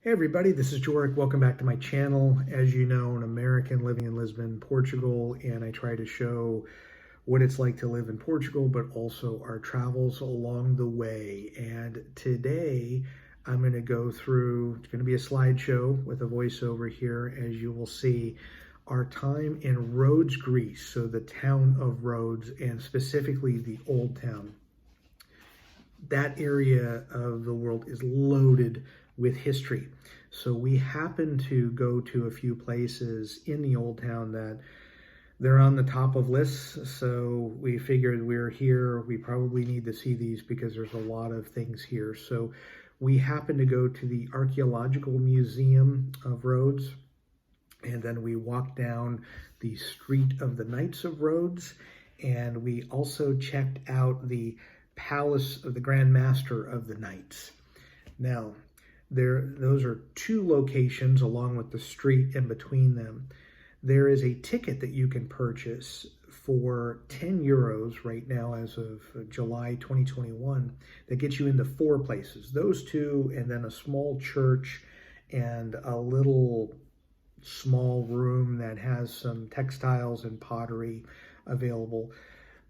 Hey everybody, this is Joric. Welcome back to my channel. As you know, an American living in Lisbon, Portugal, and I try to show what it's like to live in Portugal, but also our travels along the way. And today I'm going to go through, it's going to be a slideshow with a voiceover here, as you will see, our time in Rhodes, Greece. So the town of Rhodes, and specifically the Old Town. That area of the world is loaded with history. So we happen to go to a few places in the Old Town that they're on the top of lists. So we figured we're here, we probably need to see these because there's a lot of things here. So we happen to go to the Archaeological Museum of Rhodes, and then we walked down the Street of the Knights of Rhodes, and we also checked out the Palace of the Grand Master of the Knights. Now, those are two locations along with the street in between them. There is a ticket that you can purchase for 10 euros right now as of July 2021 that gets you into four places. Those two, and then a small church and a little small room that has some textiles and pottery available.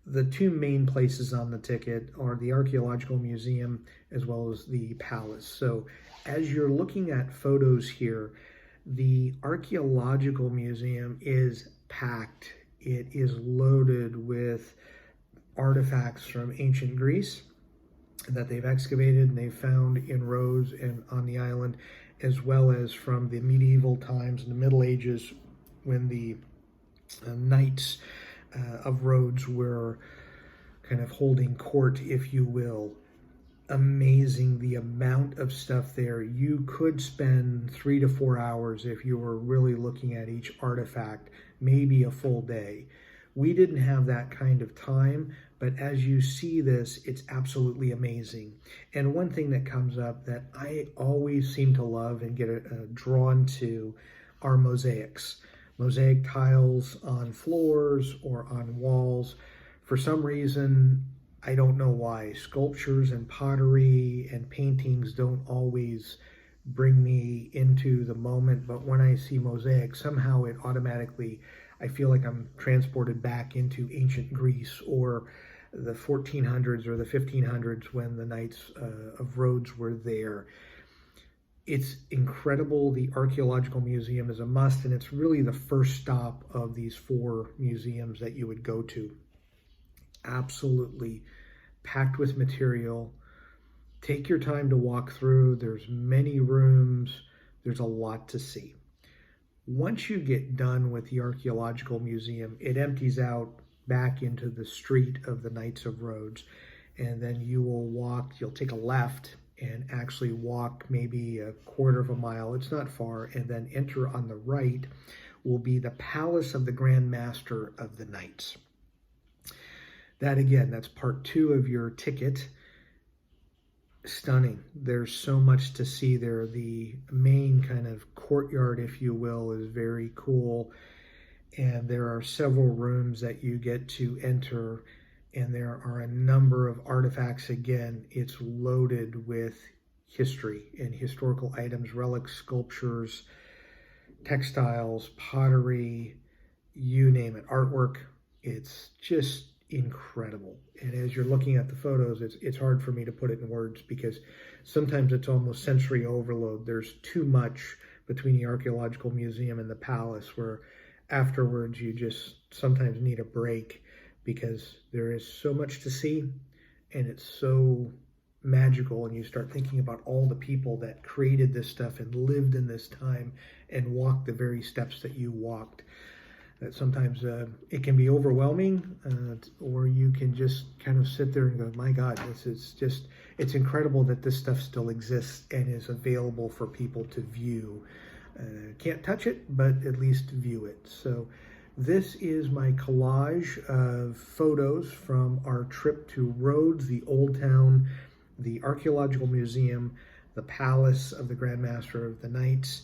The two main places on the ticket are the Archaeological Museum as well as the Palace. So as you're looking at photos here, the Archaeological Museum is packed. It is loaded with artifacts from ancient Greece that they've excavated and they've found in Rhodes and on the island, as well as from the medieval times and the Middle Ages when the knights of Rhodes were kind of holding court, if you will. Amazing the amount of stuff there. You could spend 3 to 4 hours if you were really looking at each artifact, maybe a full day. We didn't have that kind of time, but as you see this, it's absolutely amazing. And one thing that comes up that I always seem to love and get drawn to are mosaics. Mosaic tiles on floors or on walls. For some reason, I don't know why, sculptures and pottery and paintings don't always bring me into the moment, but when I see mosaic, somehow it automatically, I feel like I'm transported back into ancient Greece or the 1400s or the 1500s when the Knights of Rhodes were there. It's incredible. The Archaeological Museum is a must, and it's really the first stop of these four museums that you would go to. Absolutely packed with material. Take your time to walk through. There's many rooms. There's a lot to see. Once you get done with the Archaeological Museum, it empties out back into the Street of the Knights of Rhodes, and then you will walk, you'll take a left and actually walk maybe a quarter of a mile, it's not far, and then enter on the right will be the Palace of the Grand Master of the Knights. That again, that's part 2 of your ticket. Stunning. There's so much to see there. The main kind of courtyard, if you will, is very cool. And there are several rooms that you get to enter, and there are a number of artifacts. Again, it's loaded with history and historical items, relics, sculptures, textiles, pottery, you name it, artwork. It's just incredible. And as you're looking at the photos, it's hard for me to put it in words because sometimes it's almost sensory overload. There's too much between the Archaeological Museum and the Palace where afterwards you just sometimes need a break because there is so much to see and it's so magical, and you start thinking about all the people that created this stuff and lived in this time and walked the very steps that you walked. That sometimes it can be overwhelming, or you can just kind of sit there and go, my God, it's incredible that this stuff still exists and is available for people to view. Can't touch it, but at least view it. So this is my collage of photos from our trip to Rhodes, the Old Town, the Archaeological Museum, the Palace of the Grand Master of the Knights,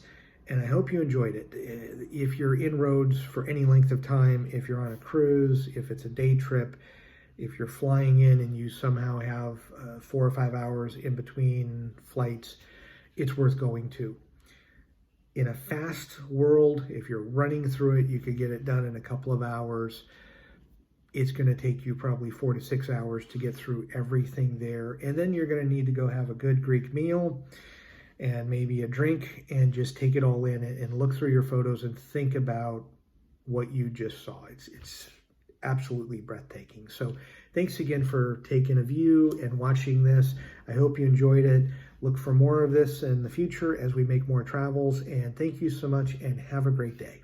and I hope you enjoyed it. If you're in Rhodes for any length of time, if you're on a cruise, if it's a day trip, if you're flying in and you somehow have 4 or 5 hours in between flights, it's worth going to. In a fast world, if you're running through it, you could get it done in a couple of hours. It's going to take you probably 4 to 6 hours to get through everything there. And then you're going to need to go have a good Greek meal and maybe a drink and just take it all in and look through your photos and think about what you just saw. It's absolutely breathtaking. So thanks again for taking a view and watching this. I hope you enjoyed it. Look for more of this in the future as we make more travels. And thank you so much and have a great day.